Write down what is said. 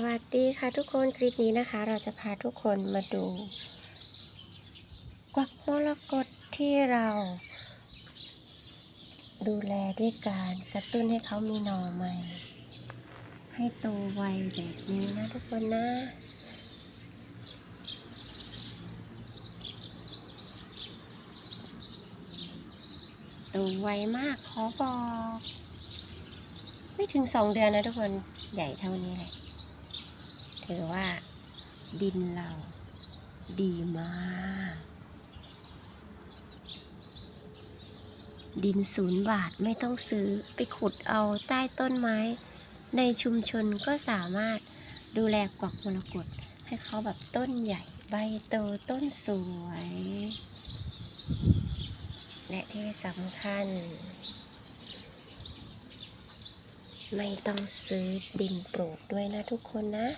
วัสดีค่ะทุกคนคลิปนี้นะคะเราจะพาทุกคนมาดูกวักมรกตที่เราดูแลด้วยการกระตุ้นให้เขามีหน่อใหม่ให้โตไวแบบนี้นะทุกคนนะโตไวมากขอบอกไม่ถึง2 เดือนนะทุกคนใหญ่เท่านี้เลยถือว่าดินเราดีมากดิน0 บาทไม่ต้องซื้อไปขุดเอาใต้ต้นไม้ในชุมชนก็สามารถดูแลกวักมรกตให้เขาแบบต้นใหญ่ใบโตต้นสวยและที่สำคัญไม่ต้องซื้อดินปลูกด้วยนะทุกคนนะ